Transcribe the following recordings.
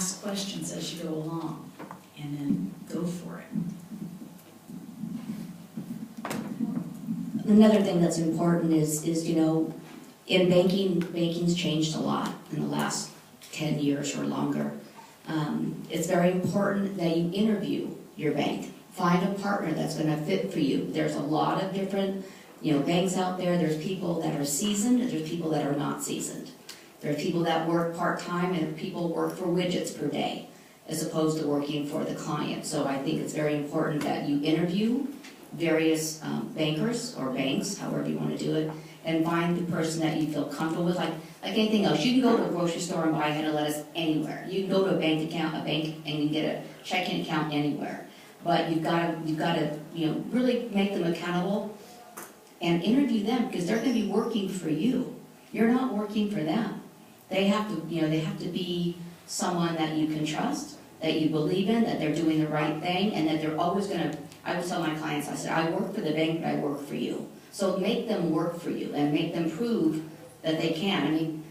ask questions as you go along, and then go for it. Another thing that's important is you know, in banking, banking's changed a lot in the last 10 years or longer. It's very important that you interview your bank. Find a partner that's going to fit for you. There's a lot of different, you know, banks out there. There's people that are seasoned, and there's people that are not seasoned. There's people that work part-time, and people work for widgets per day, as opposed to working for the client. So I think it's very important that you interview various bankers or banks, however you want to do it, and find the person that you feel comfortable with. Like anything else, you can go to a grocery store and buy a head of lettuce anywhere. You can go to a bank, and you can get a checking account anywhere. But you've got to, you know, really make them accountable and interview them, because they're going to be working for you. You're not working for them. They have to, you know, they have to be someone that you can trust, that you believe in, that they're doing the right thing, and that they're always going to. I would tell my clients, I said, I work for the bank, but I work for you. So make them work for you and make them prove that they can. I mean,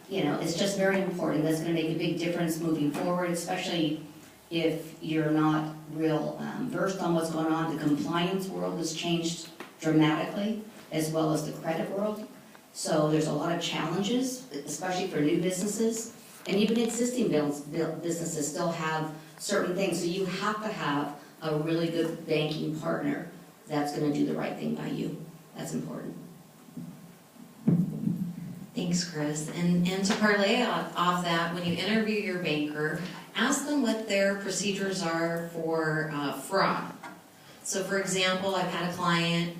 you know, it's just very important. That's going to make a big difference moving forward, especially if you're not real versed on what's going on. The compliance world has changed dramatically, as well as the credit world. So there's a lot of challenges, especially for new businesses. And even existing businesses still have certain things. So you have to have a really good banking partner that's going to do the right thing by you. That's important. Thanks, Chris. And to parlay off that, when you interview your banker, ask them what their procedures are for fraud. So for example, I've had a client,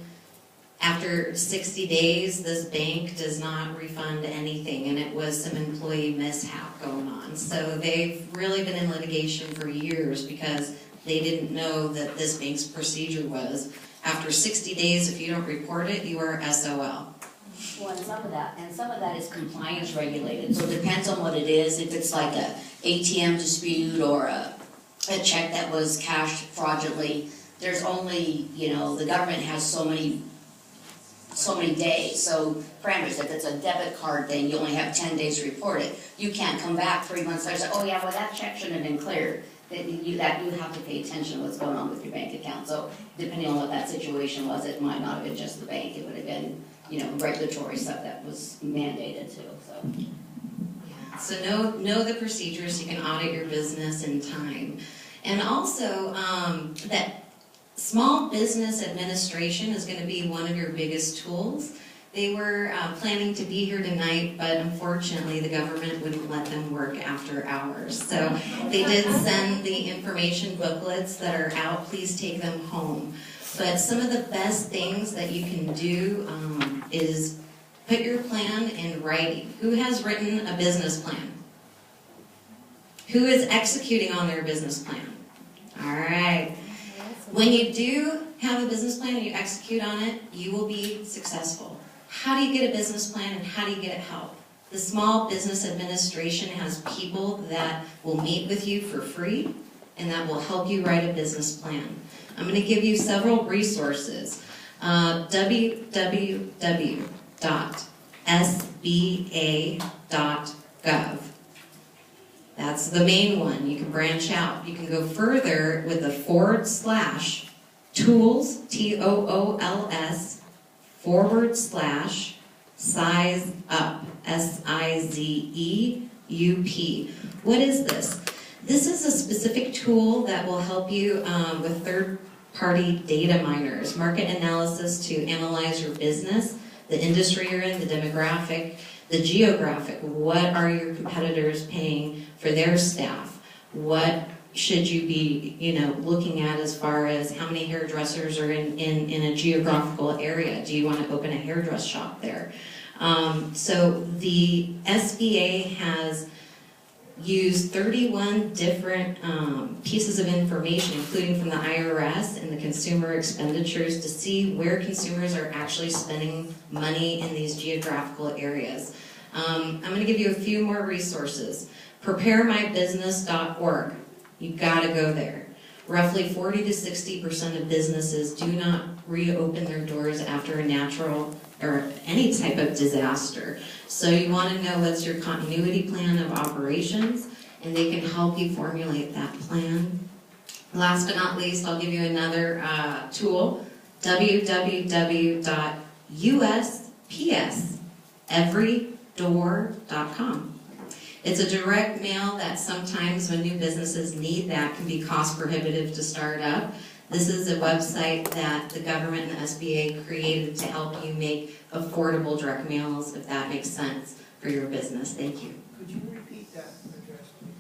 after 60 days, this bank does not refund anything, and it was some employee mishap going on. So they've really been in litigation for years because they didn't know that this bank's procedure was, after 60 days, if you don't report it, you are SOL. Well, and some of that is compliance regulated. So it depends on what it is. If it's like a ATM dispute or a check that was cashed fraudulently, there's only, you know, the government has so many days. So parameters, if it's a debit card thing, you only have 10 days to report it. You can't come back 3 months later and say, oh yeah, well that check shouldn't have been cleared. You have to pay attention to what's going on with your bank account. So depending on what that situation was, it might not have been just the bank. It would have been, you know, regulatory stuff that was mandated too. So yeah. So know the procedures. You can audit your business in time, and also that small business administration is going to be one of your biggest tools. They were planning to be here tonight, but unfortunately the government wouldn't let them work after hours. So they did send the information booklets that are out. Please take them home. But some of the best things that you can do is put your plan in writing. Who has written a business plan? Who is executing on their business plan? All right. When you do have a business plan and you execute on it, you will be successful. How do you get a business plan and how do you get help? The Small Business Administration has people that will meet with you for free and that will help you write a business plan. I'm going to give you several resources. www.sba.gov. That's the main one. You can branch out. You can go further with the /tools, TOOLS, /size up, SIZEUP. What is this? This is a specific tool that will help you with third-party data miners, market analysis to analyze your business, the industry you're in, the demographic, the geographic. What are your competitors paying for their staff? What should you be, looking at as far as how many hairdressers are in a geographical area? Do you want to open a hairdress shop there? So the SBA has used 31 different pieces of information, including from the IRS and the consumer expenditures, to see where consumers are actually spending money in these geographical areas. I'm going to give you a few more resources. PrepareMyBusiness.org. You've got to go there. Roughly 40 to 60% of businesses do not reopen their doors after a natural or any type of disaster. So you want to know what's your continuity plan of operations. and they can help you formulate that plan. Last but not least, I'll give you another tool, www.USPSEverydoor.com. It's a direct mail that sometimes when new businesses need that can be cost prohibitive to start up. This is a website that the government and the SBA created to help you make affordable direct mails, if that makes sense for your business. Thank you. Could you repeat that address, please?